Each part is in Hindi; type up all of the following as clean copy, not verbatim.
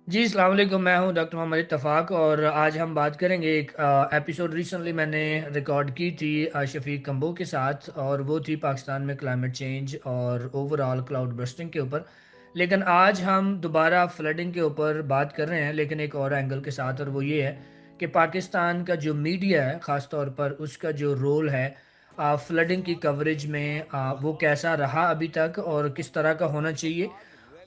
जी अस्सलाम वालेकुम। मैं हूं डॉक्टर मोहम्मद इत्तफाक और आज हम बात करेंगे एक एपिसोड रिसेंटली मैंने रिकॉर्ड की थी शफीक कंबो के साथ, और वो थी पाकिस्तान में क्लाइमेट चेंज और ओवरऑल क्लाउड बर्स्टिंग के ऊपर। लेकिन आज हम दोबारा फ्लडिंग के ऊपर बात कर रहे हैं, लेकिन एक और एंगल के साथ, और वो ये है कि पाकिस्तान का जो मीडिया है ख़ास तौर पर उसका जो रोल है फ्लडिंग की कवरेज में, वो कैसा रहा अभी तक और किस तरह का होना चाहिए।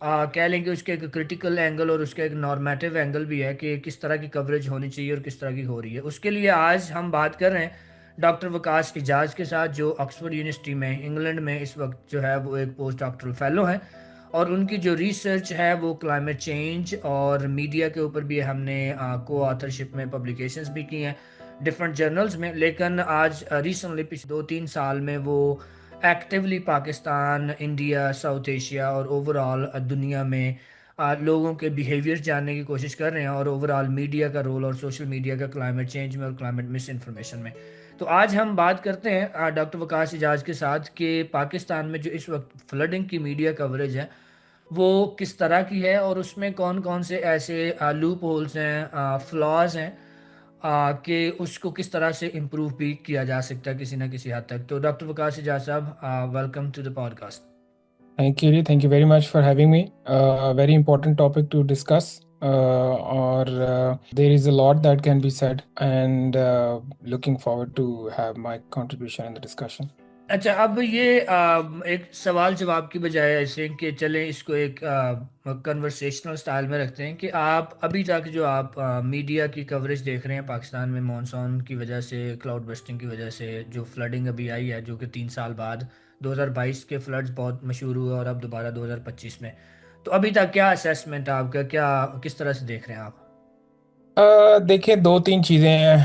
कह लें कि उसके एक क्रिटिकल एंगल और उसका एक नॉर्मेटिव एंगल भी है कि किस तरह की कवरेज होनी चाहिए और किस तरह की हो रही है। उसके लिए आज हम बात कर रहे हैं डॉक्टर वकास इजाज के साथ, जो ऑक्सफोर्ड यूनिवर्सिटी में इंग्लैंड में इस वक्त जो है वो एक पोस्ट डॉक्टरल फेलो है, और उनकी जो रिसर्च है वो क्लाइमेट चेंज और मीडिया के ऊपर भी हमने को ऑथरशिप में पब्लिकेशंस भी की हैं डिफरेंट जर्नल्स में। लेकिन आज रिसेंटली पिछले 2-3 साल में वो actively Pakistan, India, south Asia और ओवरऑल दुनिया में लोगों के बिहेवियर जानने की कोशिश कर रहे हैं, और ओवरऑल मीडिया का रोल और सोशल मीडिया का क्लाइमेट चेंज में और क्लाइमेट मिस इन्फॉर्मेशन में। तो आज हम बात करते हैं डॉक्टर वकास इजाज के साथ कि पाकिस्तान में जो इस वक्त फ्लडिंग की मीडिया कवरेज है वो किस तरह की है, और उसमें कौन कौन से ऐसे लूप होल्स हैं, फ्लॉज हैं, कि उसको किस तरह से इम्प्रूव भी किया जा सकता है किसी ना किसी हद तक। तो डॉक्टर वकास इजाज साहब, welcome to the podcast. Thank you. Thank you very much for having me. A very important topic to discuss. Or there is a lot that can be said, and looking forward to have my contribution in the discussion. अच्छा, अब ये एक सवाल जवाब की बजाय ऐसे कि चलें इसको एक कन्वर्सेशनल स्टाइल में रखते हैं कि आप अभी तक जो आप मीडिया की कवरेज देख रहे हैं पाकिस्तान में मॉनसून की वजह से, क्लाउड बस्टिंग की वजह से जो फ्लडिंग अभी आई है, जो कि 3 साल बाद 2022 के फ्लड्स बहुत मशहूर हुए और अब दोबारा 2025 में। तो अभी तक क्या असेसमेंट है आपका, क्या किस तरह से देख रहे हैं आप? देखिए, दो तीन चीज़ें हैं।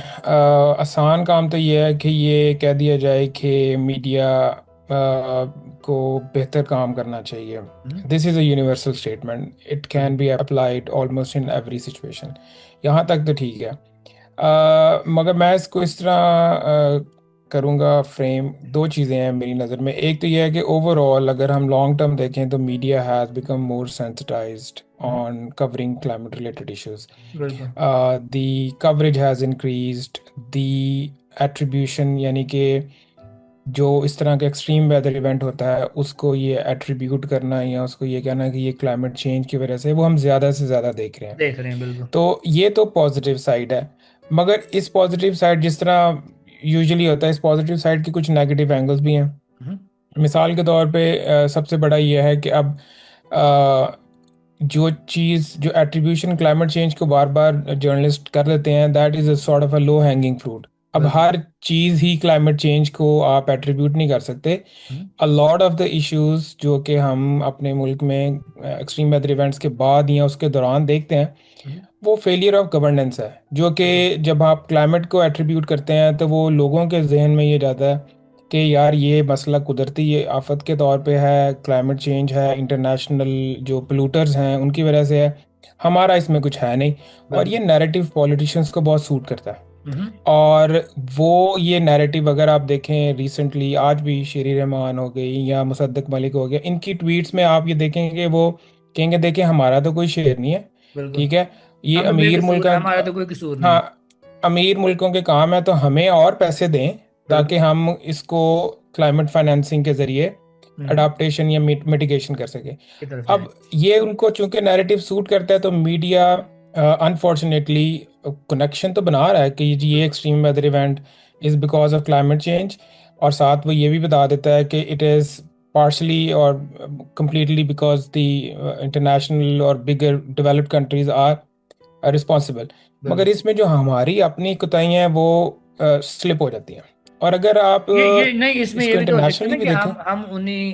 आसान काम तो ये है कि ये कह दिया जाए कि मीडिया को बेहतर काम करना चाहिए। Hmm. This is a universal statement, it can be applied almost in every situation. यहाँ तक तो ठीक है। मगर मैं इसको इस तरह करूँगा फ्रेम। दो चीज़ें हैं मेरी नज़र में। एक तो यह है कि ओवरऑल अगर हम लॉन्ग टर्म देखें तो media has become more sensitised hmm. On covering climate related issues. बिल्कुल। the coverage has increased, the attribution यानी कि जो इस तरह का एक्सट्रीम वेदर इवेंट होता है उसको ये एट्रीब्यूट करना या उसको ये कहना कि ये क्लाइमेट चेंज की वजह से, वो हम ज़्यादा से ज़्यादा देख रहे हैं। देख रहे हैं, बिल्कुल। तो ये तो पॉजिटिव साइड है। मगर इस पॉजिटिव साइड जिस तरह यूजुअली होता है, इस पॉजिटिव साइड के कुछ नेगेटिव एंगल्स भी हैं। हम्म। मिसाल के तौर पे सबसे बड़ा ये है कि अब जो चीज़ जो एट्रीब्यूशन क्लाइमेट चेंज को बार बार जर्नलिस्ट कर देते हैं, that is a sort of a low hanging fruit. अब बिल्कुल। हर चीज़ ही क्लाइमेट चेंज को आप एट्रीब्यूट नहीं कर सकते। Hmm. A lot of the issues जो कि हम अपने मुल्क में एक्सट्रीम वेदर इवेंट्स के बाद या उसके दौरान देखते हैं, हम्म। वो फेलियर ऑफ गवर्नेंस है। जो बिल्कुल। कि जब आप क्लाइमेट को एट्रीब्यूट करते हैं तो वो लोगों के जहन में ये जाता है कि यार ये मसला कुदरती ये आफत के तौर पे है, क्लाइमेट चेंज है, इंटरनेशनल जो पोlluters हैं उनकी वजह से है, हमारा इसमें कुछ है नहीं। और ये बिल्कुल। नैरेटिव पॉलिटिशियंस को बहुत सूट करता है। हम्म। और वो ये नैरेटिव अगर आप देखें रिसेंटली, आज भी शेरी रहमान हो गई या मुसद्दक मलिक हो गया, इनकी ट्वीट्स में आप ये देखेंगे वो कहेंगे देखें हमारा तो कोई शेर नहीं है। बिल्कुल। ठीक है, ये हम तो अमीर बेकसूर मुल्क। है, हमारा तो कोई कसूर नहीं है। हाँ, अमीर मुल्कों के काम है तो हमें और पैसे दें ताकि बिल्कुल। हम इसको क्लाइमेट फाइनेंसिंग के जरिए हम्म। अडाप्टेशन या मिटिगेशन कर सके। की तरफ जाए। अब ये उनको चूंकि नैरेटिव सूट करता है तो मीडिया अनफॉर्चुनेटली कनेक्शन तो बना रहा है कि ये extreme weather event is because of climate change, और साथ वो ये भी बता देता है कि it is partially or completely because the international or bigger developed countries are responsible। मगर बिल्कुल। इसमें जो हमारी अपनी कोताहियाँ हैं वो स्लिप हो जाती हैं। और अगर आप ये नहीं, इसमें ये इसको भी तो हो सकता है इंटरनेशनली ना भी कि देखें। हम उन्हीं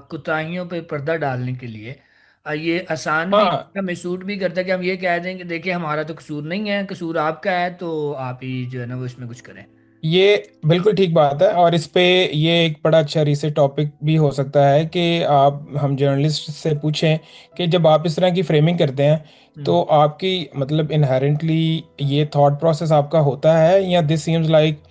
कोताहियों पे पर्दा डालने के लिए ये आसान भी, हाँ, हमें सूट भी करता है कि हम ये कह दें कि देखिए हमारा तो कसूर नहीं है, कसूर आपका है, तो आप ही जो है ना वो इसमें कुछ करें। ये बिल्कुल ठीक बात है। और इस पे ये एक बड़ा अच्छा रिसर्च टॉपिक भी हो सकता है कि आप हम जर्नलिस्ट से पूछें कि जब आप इस तरह की फ्रेमिंग करते हैं हम्म। तो आपकी मतलब इनहेरेंटली ये थॉट प्रोसेस आपका होता है, या this seems like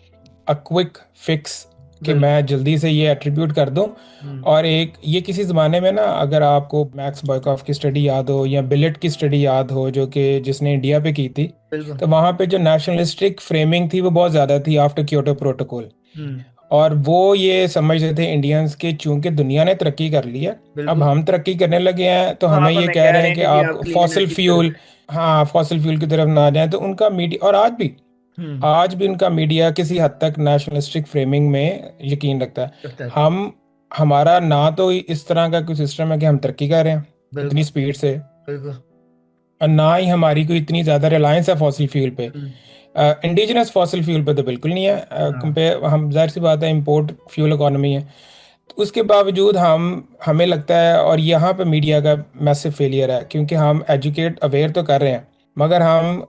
a quick fix कि बिल्कुल। मैं जल्दी से ये एट्रीब्यूट कर दूं। हम्म। और एक ये किसी ज़माने में ना, अगर आपको मैक्स बॉयकॉफ की स्टडी याद हो या बिलेट की स्टडी याद हो जो कि जिसने इंडिया पे की थी, बिल्कुल। तो वहाँ पे जो नेशनलिस्टिक फ्रेमिंग थी वो बहुत ज़्यादा थी आफ्टर क्योटो प्रोटोकॉल। हम्म। और वो ये समझते थे इंडियंस के, चूंकि दुनिया ने तरक्की कर ली है, अब बिल्कुल। हम तरक्की करने लगे हैं, तो तो हमें आप ये हमें कह कह रहे रहे हैं कि हैं कि आप आप क्लीन फॉसिल एनर्जी की तरफ। फ्यूल, हाँ फॉसिल फ्यूल की तरफ ना जाएं। तो उनका मीडिया, और हम्म। आज भी उनका मीडिया किसी हद तक नेशनलिस्टिक फ्रेमिंग में यकीन रखता है। करता है। हम हमारा ना तो इस तरह का कोई सिस्टम है कि हम तरक्की कर रहे हैं बिल्कुल। इतनी स्पीड से, बिल्कुल। और ना ही हमारी कोई इतनी ज़्यादा रिलायंस है फॉसिल फ्यूल पे। हम्म। इंडिजिनस फॉसिल फ्यूल पे तो बिल्कुल नहीं है। हाँ। कंपेयर, हम जाहिर सी बात है इंपोर्ट फ्यूल इकोनॉमी है। तो उसके बावजूद हमें लगता है, और यहाँ पे मीडिया का मैसिव फेलियर है, क्योंकि हम एजुकेट अवेयर तो कर रहे हैं, मगर हम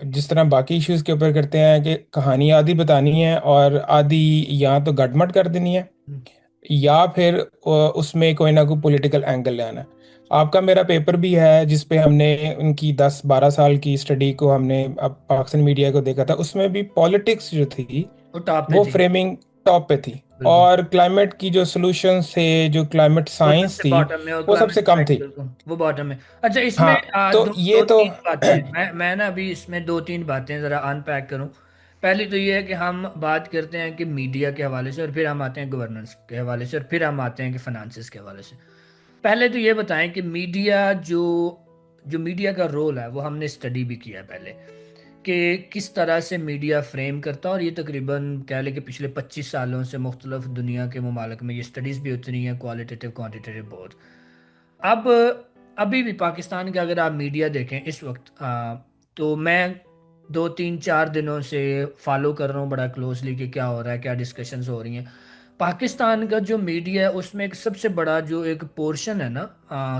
जिस तरह बाकी इश्यूज़ के ऊपर करते हैं कि कहानी आधी बतानी है और आधी या तो गटमट कर देनी है, हम्म। या फिर उसमें कोई ना कोई पॉलिटिकल एंगल ले आना है। आपका मेरा पेपर भी है जिस पे हमने उनकी 10-12 साल की स्टडी को हमने अब पाकिस्तान मीडिया को देखा था, उसमें भी पॉलिटिक्स जो थी वो टॉप पे वो थी। फ्रेमिंग टॉप पे थी। बिल्कुल। और क्लाइमेट की जो सॉल्यूशंस थे, जो क्लाइमेट वो साइंस सबसे थी, बॉटम में, और वो क्लाइमेट सबसे कम साइंस थी। बिल्कुल वो बॉटम में। अच्छा, इसमें हाँ, तो दो ये दो तो तीन बातें हैं। मैं ना अभी इसमें दो तीन बातें जरा अनपैक करूं। पहली तो ये है कि हम बात करते हैं कि मीडिया के हवाले से, और फिर हम आते हैं गवर्नेंस के हवाले से, और फिर हम आते हैं कि फाइनेंसिस के हवाले से। पहले तो ये बताएं कि मीडिया जो जो मीडिया का रोल है वो हमने स्टडी भी किया है पहले, कि किस तरह से मीडिया फ्रेम करता है। और ये तकरीबन कह लें कि पिछले 25 सालों से मुख्तलिफ दुनिया के ममालिक में ये स्टडीज़ भी होती रही हैं, क्वालिटेटिव क्वान्टिटेटिव बहुत। अब अभी भी पाकिस्तान का अगर आप मीडिया देखें इस वक्त, तो मैं 2-3-4 दिनों से फॉलो कर रहा हूँ बड़ा क्लोजली कि क्या हो रहा है, क्या डिस्कशंस हो रही हैं। पाकिस्तान का जो मीडिया है उसमें एक सबसे बड़ा जो एक पोर्शन है ना,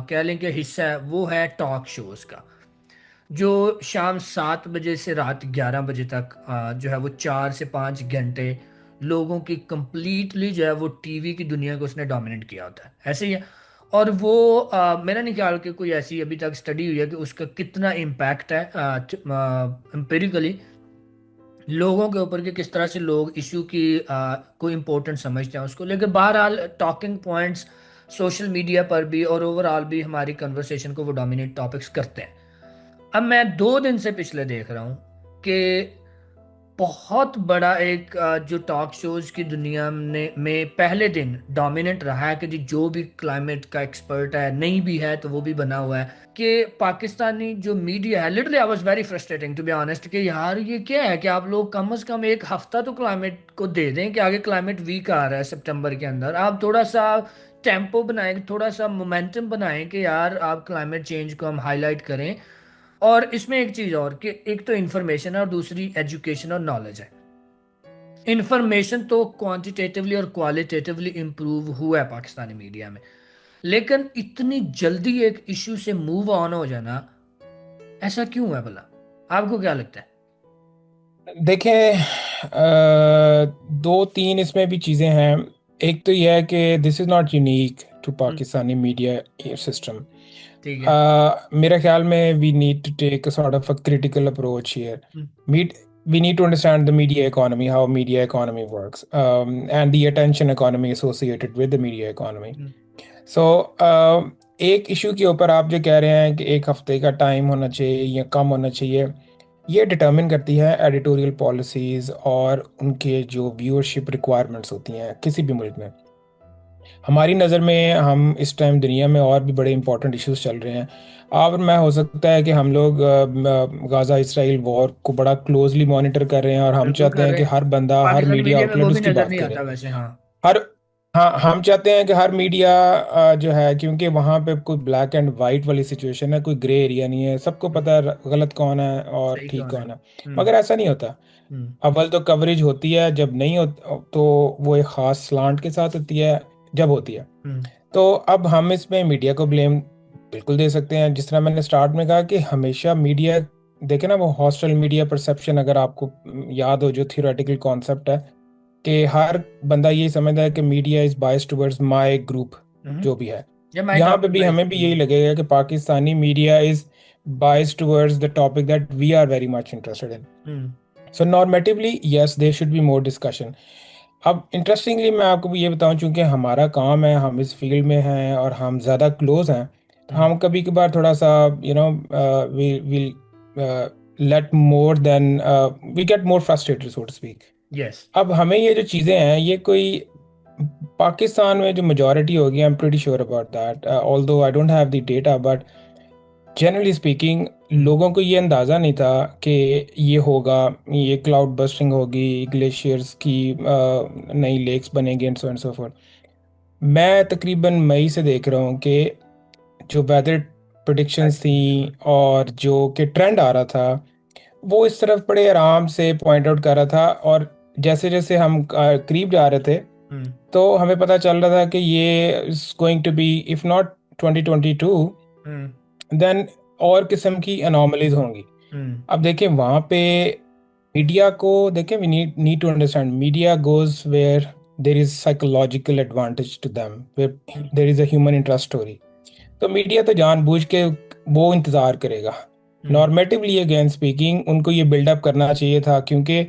कह लें कि हिस्सा है, वो है टॉक शोज़ का, जो शाम 7 बजे से रात 11 बजे तक जो है वो 4 से 5 घंटे लोगों की कंप्लीटली जो है वो टीवी की दुनिया को उसने डोमिनेट किया होता है, ऐसे ही है। और वो मेरा नहीं ख्याल कि कोई ऐसी अभी तक स्टडी हुई है कि उसका कितना इम्पैक्ट है एम्पिरिकली लोगों के ऊपर, कि किस तरह से लोग इशू की कोई इम्पोर्टेंट समझते हैं उसको। लेकिन बहरहाल टॉकिंग पॉइंट्स सोशल मीडिया पर भी और ओवरऑल भी हमारी कन्वर्सेशन को वो डोमिनेट टॉपिक्स करते हैं। अब मैं 2 दिन से पिछले देख रहा हूँ कि बहुत बड़ा एक जो टॉक शोज की दुनिया में पहले दिन डोमिनेंट रहा है कि जी जो भी क्लाइमेट का एक्सपर्ट है, नहीं भी है तो वो भी बना हुआ है, कि पाकिस्तानी जो मीडिया है, literally I was very frustrating to be honest, कि यार ये क्या है कि आप लोग कम से कम एक हफ्ता तो क्लाइमेट को दे दें, कि आगे क्लाइमेट वीक आ रहा है सितंबर के अंदर, आप थोड़ा सा टेम्पो बनाएं, थोड़ा सा मोमेंटम बनाएं कि यार आप क्लाइमेट चेंज को हम हाईलाइट करें। और इसमें एक चीज और, कि एक तो इंफॉर्मेशन है और दूसरी एजुकेशन और नॉलेज है। इंफॉर्मेशन तो क्वांटिटेटिवली और क्वालिटेटिवली इंप्रूव हुआ है पाकिस्तानी मीडिया में, लेकिन इतनी जल्दी एक इशू से मूव ऑन हो जाना, ऐसा क्यों है भला? आपको क्या लगता है? देखें, दो तीन इसमें भी चीज़ें हैं। एक तो यह है कि this is not unique to hmm. Pakistani media system. ठीक है। मेरे ख्याल में we need to take a sort of a critical approach here. Hmm. मीड We need to understand the media economy, how media economy works, and the attention economy associated with the media economy. Hmm. So, एक इशू के ऊपर आप जो कह रहे हैं कि एक हफ्ते का टाइम होना चाहिए या कम होना चाहिए, ये डिटर्मिन करती है एडिटोरियल पॉलिसीज़ और उनके जो व्यूअरशिप रिक्वायरमेंट्स होती हैं किसी भी मुल्क में। हमारी नज़र में हम इस टाइम दुनिया में और भी बड़े इंपॉर्टेंट इश्यूज चल रहे हैं। और मैं हो सकता है कि हम लोग गाज़ा इसराइल वॉर को बड़ा क्लोजली मॉनिटर कर रहे हैं, और हम बिल्कुल चाहते कर हैं रहे कि हैं। हर बंदा, हर पाकिस्तानी मीडिया मीडिया में आउटलेट वो भी उसकी नजर बात नहीं करे। आता वैसे, हाँ। हर हाँ, हम चाहते हैं कि हर मीडिया जो है, क्योंकि वहाँ पे कोई ब्लैक एंड वाइट वाली सिचुएशन है, कोई ग्रे एरिया नहीं है, सबको हम्म। पता है गलत कौन है और सही ठीक कहा ना। कौन है। हम्म। मगर ऐसा नहीं होता। हम्म। अव्वल तो कवरेज होती है, जब नहीं हो तो वो एक ख़ास स्लांट के साथ होती है, जब होती है। हम्म। तो अब हम इसमें मीडिया को ब्लेम बिल्कुल दे सकते हैं, जिस तरह मैंने स्टार्ट में कहा कि हमेशा मीडिया, देखे ना वो हॉस्टल मीडिया परसेप्शन, अगर आपको याद हो, जो थियोरेटिकल कॉन्सेप्ट है कि हर बंदा ये समझता है कि media is biased towards my group, hmm. जो भी है। या माई यहाँ पे टॉकिंग भी बेस। हमें भी यही लगेगा कि Pakistani media is biased towards the topic that we are very much interested in. Hmm. So normatively yes, there should be more discussion. अब इंटरेस्टिंगली मैं आपको ये बताऊं, चूंकि हमारा काम है, हम इस फील्ड में हैं और हम ज़्यादा क्लोज हैं, तो हम्म। हम कभी कभार थोड़ा सा will let more then we get more frustrated, so to speak. Yes. अब हमें ये जो चीज़ें हैं, ये कोई पाकिस्तान में जो मेजॉरिटी होगी, I am pretty sure about that, although I don't have the data, but generally speaking hmm. लोगों को ये अंदाज़ा नहीं था कि ये होगा, ये क्लाउड बस्टिंग होगी, ग्लेशियर्स की नई लेक्स बनेंगे and so and so fourth. मैं तकरीबन मई से देख रहा हूँ कि जो वेदर प्रिडिक्शंस थी और जो कि ट्रेंड आ रहा था, वो इस तरफ बड़े आराम से पॉइंट आउट कर रहा था। और जैसे जैसे हम करीब जा रहे थे, हम्म। तो हमें पता चल रहा था कि ये is going to be, if not 2022, hmm. Then और किस्म की अनोमलीज होंगी। हम्म। अब देखिए वहाँ पे मीडिया को देखें, we need to understand, media goes where there is psychological advantage to them, where hmm. There is a human interest story. तो मीडिया तो जानबूझ के वो इंतज़ार करेगा। हम्म। नॉर्मेटिवली अगेन स्पीकिंग, उनको ये बिल्डअप करना चाहिए था, क्योंकि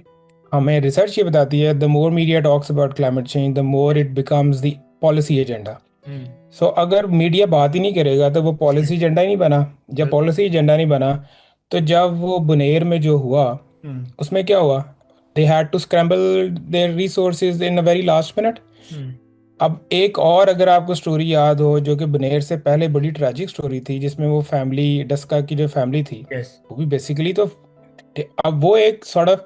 हमें रिसर्च ये बताती है, the more media talks about climate change, the more it becomes the policy agenda. Hmm. So अगर मीडिया बात ही नहीं करेगा तो वो पॉलिसी एजेंडा ही नहीं बना। जब बिल्कुल। पॉलिसी एजेंडा नहीं बना, तो जब वो बुनेर में जो हुआ, हम्म। उसमें क्या हुआ, they had to scramble their resources in a very last minute. Hmm. अब एक और अगर आपको स्टोरी याद हो, जो कि बनेर से पहले बड़ी ट्रैजिक स्टोरी थी, जिसमें वो फैमिली, डस्का की जो फैमिली थी, यस। वो भी बेसिकली तो, अब वो एक सॉर्ट ऑफ,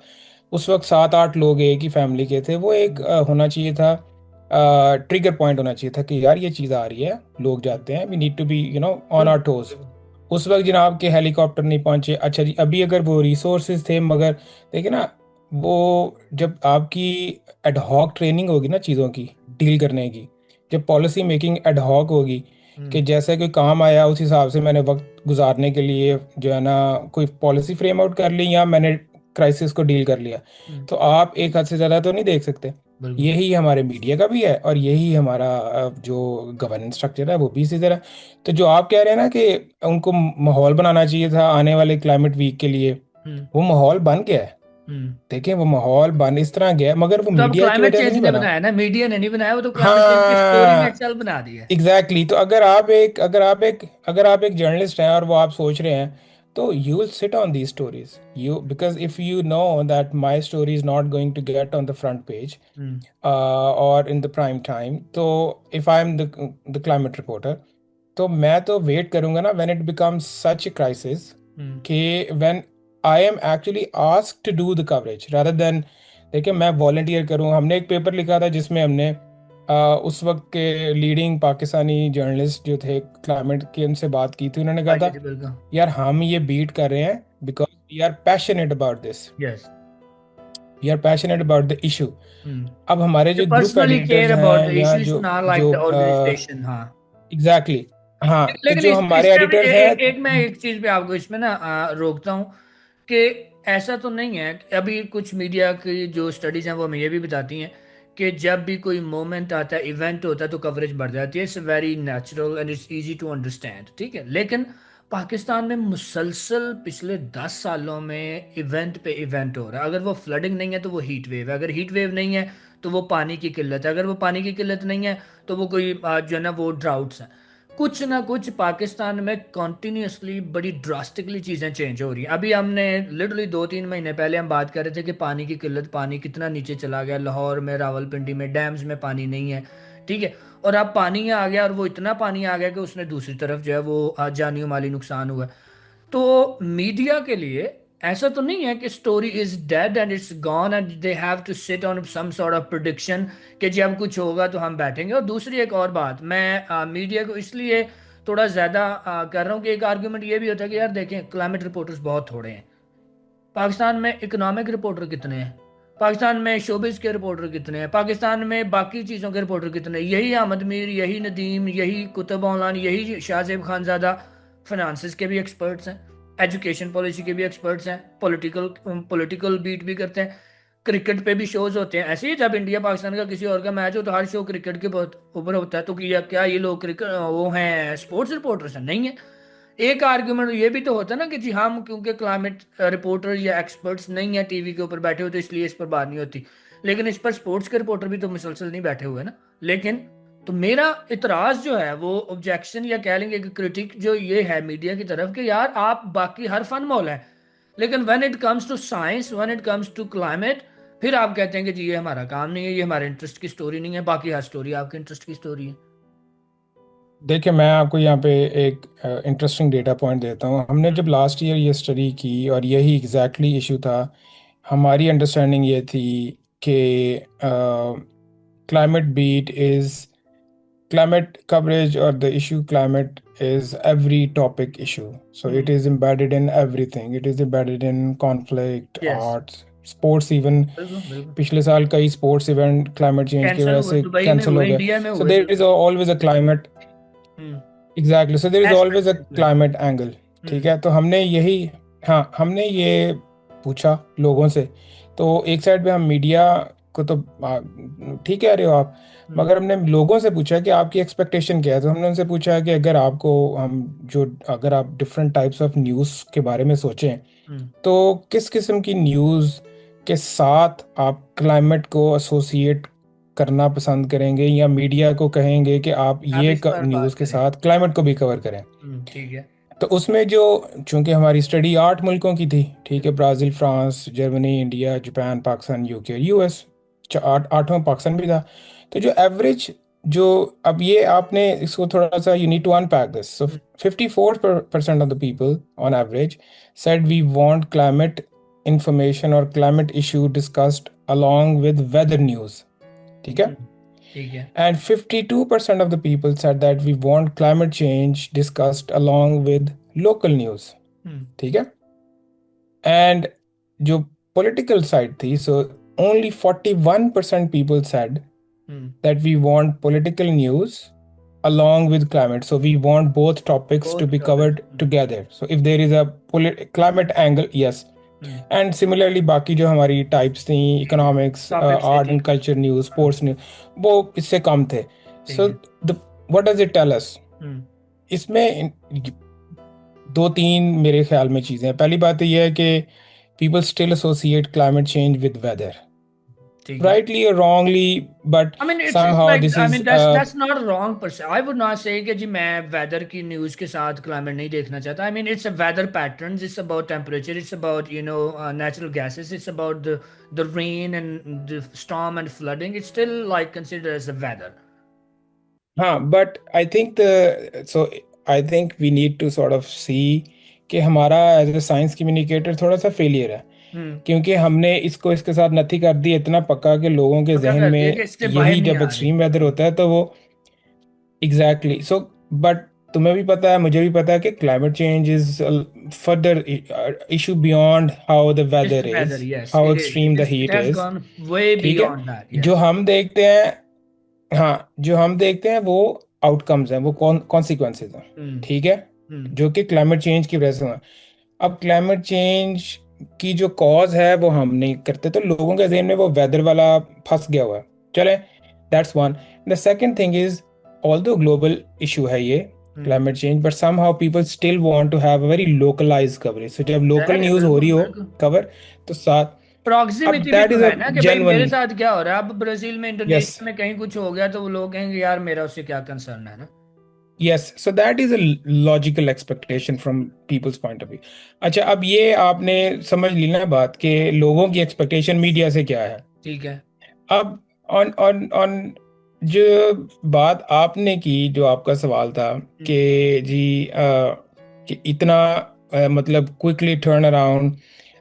उस वक्त 7-8 लोग एक ही फैमिली के थे, वो एक होना चाहिए था, ट्रिगर पॉइंट होना चाहिए था कि यार ये चीज़ आ रही है, लोग जाते हैं, we need to be on our toes. बिल्कुल। उस वक्त जनाब के हेलीकॉप्टर नहीं पहुंचे। अच्छा जी, अभी अगर वो रिसोर्सेज थे, मगर देखिए ना, वो जब आपकी एडहॉक ट्रेनिंग होगी ना चीज़ों की डील करने की, जब पॉलिसी मेकिंग एडहॉक होगी, कि हम्म। जैसे कोई काम आया उस हिसाब से मैंने वक्त गुजारने के लिए जो है ना कोई पॉलिसी फ्रेम आउट कर ली, या मैंने क्राइसिस को डील कर लिया, हम्म। तो आप एक हद से ज़्यादा तो नहीं देख सकते। बिल्कुल। यही हमारे मीडिया का भी है, और यही हमारा जो गवर्नेंस स्ट्रक्चर है वो भी इसी तरह। तो जो आप कह रहे हैं ना कि उनको माहौल बनाना चाहिए था आने वाले क्लाइमेट वीक के लिए, हम्म। वो माहौल बन गया है। हम्म। देखें, वो माहौल बन इस तरह गया है, मगर वो तो अब मीडिया की क्लाइमेट वजह से चेंज नहीं ने बना। बनाया ना, मीडिया ने नहीं बनाया, वो तो क्लाइमेट चेंज की स्टोरी ने हाँ, एक्चुअल बना दी है। Exactly exactly। तो अगर आप एक जर्नलिस्ट हैं और वो आप सोच रहे हैं, तो you will sit on the stories, you, because if you know that my story is not going to get on the front page hmm. और इन द प्राइम टाइम, तो if I am the climate reporter, तो मैं तो वेट करूंगा ना when it becomes such a crisis, hmm. कि when I am actually asked to do the coverage rather than, देखिए मैं वॉलंटियर करूं। हमने एक पेपर लिखा था जिसमें हमने उस वक्त के लीडिंग पाकिस्तानी जर्नलिस्ट जो थे क्लाइमेट के, उनसे बात की थी। उन्होंने कहा बाकी था, थी बिल्कुल। यार हम ये बीट कर रहे हैं because we are passionate about this, yes. We are passionate about the issue. Hmm. अब हमारे You जो group personally editors care about हैं, the या issues, जो not like जो the organization, हाँ। एग्जैक्टली exactly, हाँ, तो लेकिन जो हमारे इसमें एडिटर्स हैं, एक मैं एक चीज पे आपको इसमें ना रोकता हूँ कि ऐसा तो नहीं है कि अभी कुछ मीडिया की जो स्टडीज हैं वो हमें ये भी बताती हैं कि जब भी कोई मोमेंट आता है, इवेंट होता है, तो कवरेज बढ़ जाती है। It's very natural and it's easy to understand, ठीक है। लेकिन पाकिस्तान में मुसलसल पिछले 10 सालों में इवेंट पे इवेंट हो रहा है। अगर वो फ्लडिंग नहीं है तो वो हीट वेव है, अगर हीट वेव नहीं है तो वो पानी की किल्लत है, अगर वो पानी की किल्लत नहीं है तो वो कोई जो है ना वो ड्राउट्स हैं। कुछ ना कुछ पाकिस्तान में कॉन्टिन्यूसली बड़ी ड्रास्टिकली चीज़ें चेंज हो रही हैं। अभी हमने लिटरली 2-3 महीने पहले हम बात कर रहे थे कि पानी की किल्लत, पानी कितना नीचे चला गया, लाहौर में, रावलपिंडी में, डैम्स में पानी नहीं है, ठीक है। और अब पानी आ गया, और वो इतना पानी आ गया कि उसने दूसरी तरफ जो है वो जानी माली नुकसान हुआ है। तो मीडिया के लिए ऐसा तो नहीं है कि story is dead and it's gone and they have to sit on some sort of prediction कि जब कुछ होगा तो हम बैठेंगे। और दूसरी एक और बात, मैं मीडिया को इसलिए थोड़ा ज़्यादा कर रहा हूँ कि एक आर्ग्यूमेंट ये भी होता है कि यार देखें, क्लाइमेट रिपोर्टर्स बहुत थोड़े हैं। पाकिस्तान में इकोनॉमिक रिपोर्टर कितने हैं? पाकिस्तान में शोबिस के रिपोर्टर कितने हैं? पाकिस्तान में बाकी चीज़ों के रिपोर्टर कितने हैं? यही अहमद मीर, यही नदीम, यही कुतुब ऑनलाइन, यही शाहजेब खानजादा फिनांसिस के भी एक्सपर्ट्स हैं, एजुकेशन पॉलिसी के भी एक्सपर्ट्स हैं, पॉलिटिकल पॉलिटिकल बीट भी करते हैं, क्रिकेट पे भी शोज होते हैं। ऐसे ही जब इंडिया पाकिस्तान का किसी और का मैच हो तो हर शो क्रिकेट के बहुत ऊपर होता है। तो क्या क्या ये लोग क्रिकेट वो हैं, स्पोर्ट्स रिपोर्टर्स हैं? नहीं है। एक आर्ग्यूमेंट ये भी तो होता है ना कि जी हम क्योंकि क्लाइमेट रिपोर्टर या एक्सपर्ट्स नहीं है टीवी के ऊपर बैठे हो तो इसलिए इस पर बात नहीं होती। लेकिन इस पर स्पोर्ट्स के रिपोर्टर भी तो मुसलसल नहीं बैठे हुए ना। लेकिन तो मेरा इतराज जो है वो ऑब्जेक्शन या कह लेंगे कि क्रिटिक जो ये है मीडिया की तरफ कि यार आप बाकी हर फन मौल है, लेकिन when it comes to science, when it comes to climate, फिर आप कहते हैं कि जी ये हमारा काम नहीं है, ये हमारे इंटरेस्ट की स्टोरी नहीं है, बाकी हर स्टोरी आपके इंटरेस्ट की स्टोरी है। देखिए, मैं आपको यहाँ पे एक इंटरेस्टिंग डेटा पॉइंट देता हूँ। हमने हम्म। जब लास्ट ईयर ये स्टडी की और यही एग्जैक्टली इशू था, हमारी अंडरस्टैंडिंग ये थी कि climate beat is climate coverage or the issue climate is every topic issue, so it hmm. is embedded in everything. It is embedded in conflict, yes. arts, sports even. बिल्कुल बिल्कुल। पिछले साल कई स्पोर्ट्स इवेंट क्लाइमेट चेंज की कैंसिल वजह हुए, से दुबई में कैंसिल हो हुए, गए. इंडिया में So हुए, there is बिल्कुल। always a climate. Hmm. Exactly, so there is always a aspect इसमें। Climate angle. ठीक हम्म। है, तो हमने यही, हाँ, हमने ये पूछा लोगों से. तो एक साइड पे हम मीडिया को तो ठीक कह रहे हो आप, हम्म। मगर हमने लोगों से पूछा कि आपकी एक्सपेक्टेशन क्या है. तो हमने उनसे पूछा कि अगर आपको हम जो अगर आप डिफरेंट टाइप्स ऑफ न्यूज़ के बारे में सोचें, हम्म। तो किस किस्म की न्यूज़ के साथ आप क्लाइमेट को एसोसिएट करना पसंद करेंगे, या मीडिया को कहेंगे कि आप आप ये इस पर न्यूज़ बात के करें। साथ क्लाइमेट को भी कवर करें. ठीक है। तो उसमें जो, चूंकि हमारी स्टडी 8 मुल्कों की थी, ठीक है, hmm. Brazil, France, Germany, India, Japan, Pakistan, UK, US, आठवां पाकिस्तान भी था. तो जो एवरेज, जो, अब ये आपने इसको थोड़ा सा, you need to unpack this. So hmm. 54% of the people on average said we want climate information or climate issue discussed along with weather news. ठीक है. ठीक है। And 52% of the people said that we want climate change discussed along with local news. हम्म। ठीक है. And जो political side थी, so only 41% people said hmm. that we want political news along with climate. So we want both topics to बहुत be topics. covered together. So if there is a climate angle, yes. Hmm. And similarly बाकी जो हमारी टाइप्स थी, ठीक है। इकोनॉमिक्स, टॉपिक्स थे आर्ट ठीक एंड है। कल्चर न्यूज़, हाँ। स्पोर्ट्स न्यूज़, वो इससे कम थे. ठीक सो है। The what does it tell us? Hmm. इसमें दो तीन मेरे ख्याल में चीज़ें हैं. पहली बात तो ये है कि people still associate climate change with weather, ठीक है। rightly or wrongly, but I mean, it's somehow like, this I is mean, that's not wrong per se. I would not say कि जी मैं weather की news के साथ climate नहीं देखना चाहता. I mean, it's a weather patterns. It's about temperature. It's about natural gases. It's about the rain and the storm and flooding. It's still like considered as a weather. हाँ, but I think we need to sort of see कि हमारा एज ए साइंस कम्युनिकेटर थोड़ा सा फेलियर है, हम्म। क्योंकि हमने इसको इसके साथ नथी कर दी इतना पक्का कि लोगों के पक्का जहन कर दिया कि में इससे बाहर यही, नहीं जब आ रहे। एक्सट्रीम वेदर होता है तो वो, एग्जैक्टली. सो बट तुम्हें भी पता है, मुझे भी पता है कि climate change is further issue beyond how the Just weather weather, is, yes, how it is. Extreme the It heat has is. gone way ठीक है. beyond that. जो Yes. हम देखते हैं, हाँ, जो हम देखते हैं वो आउटकम्स हैं, वो कॉन्सिक्वेंसेज हैं. हम्म। ठीक है. हम्म। जो कि क्लाइमेट चेंज की वजह से हुआ. अब क्लाइमेट चेंज की जो कॉज है वो हम नहीं करते, तो लोगों के जहन में वो वेदर वाला फंस गया हुआ है. चले, that's one. The second thing is, although global issue है ये hmm. Climate change, but somehow people still want to have a very localize coverage. So जब लोकल जाहिर है, न्यूज़ हो रही बिल्कुल हो बिल्कुल। कवर, तो साथ, अब प्रॉक्सिमिटी भी दैट तो इज अ है ना कि भाई मेरे जेन्युइन. साथ क्या हो रहा है, अब ब्राजील में, यस. इंडोनेशिया में कहीं कुछ हो गया तो वो लोग कहेंगे यार मेरा उससे क्या कंसर्न है ना। Yes, so that is a logical expectation from people's point of view. अच्छा, अब ये आपने समझ ली ना बात कि लोगों की एक्सपेक्टेशन मीडिया से क्या है. ठीक है। अब ऑन ऑन ऑन जो बात आपने की, जो आपका सवाल था हम्म। कि जी कि इतना मतलब क्विकली टर्न अराउंड,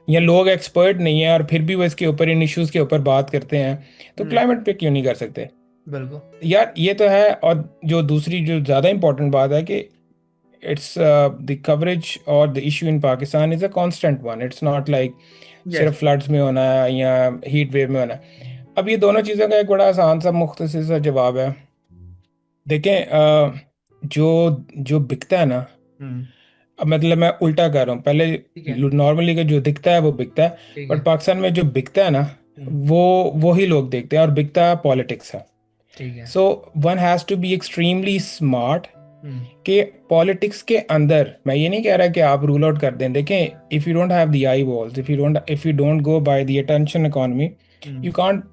या लोग एक्सपर्ट नहीं है और फिर भी वो इसके ऊपर, इन इश्यूज के ऊपर बात करते हैं, तो हम्म। क्लाइमेट पे क्यों नहीं कर सकते? बिल्कुल। यार ये तो है. और जो दूसरी जो ज़्यादा इंपॉर्टेंट बात है कि it's the coverage or the issue in Pakistan is a constant one. It's not like yes. सिर्फ फ्लड्स में होना है या हीट वेव में होना है. अब ये दोनों चीज़ों का एक बड़ा आसान सा मुख्तसर सा जवाब है. देखें, जो जो बिकता है ना, हम्म। अब मतलब मैं उल्टा कर रहा हूँ. पहले ठीक है। नॉर्मली का जो दिखता है वो बिकता है, ठीक बट है। पाकिस्तान में जो बिकता है ना, हम्म। वो वही लोग देखते हैं, और बिकता पॉलिटिक्स है. ठीक है। So one has to be extremely smart hmm. कि पॉलिटिक्स के अंदर, मैं ये नहीं कह रहा कि आप रूल आउट कर दें. देखें, if you don't have the I walls, if you don't go by the attention economy, hmm. You can't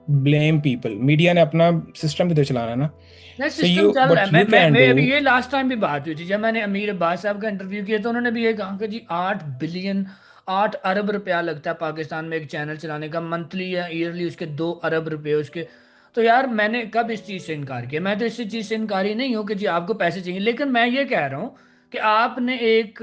blame people, media ने अपना सिस्टम भी तो चलाना है ना। नहीं, सो सिस्टम यू, चल रहा व्हाट है। यू कैन मैं डू। अभी ये लास्ट टाइम भी बात हुई थी जब मैंने अमीर अब्बास साहब का इंटरव्यू किया, तो उन्होंने भी ये कहा कि जी 8 बिलियन, 8 अरब रुपया लगता है पाकिस्तान में एक चैनल चलाने का, मंथली या ईयरली उसके 2 अरब रुपए उसके। तो यार मैंने कब इस चीज़ से इनकार किया? मैं तो इस चीज़ से इनकारी नहीं हूँ कि जी आपको पैसे चाहिए, लेकिन मैं ये कह रहा हूँ कि आपने एक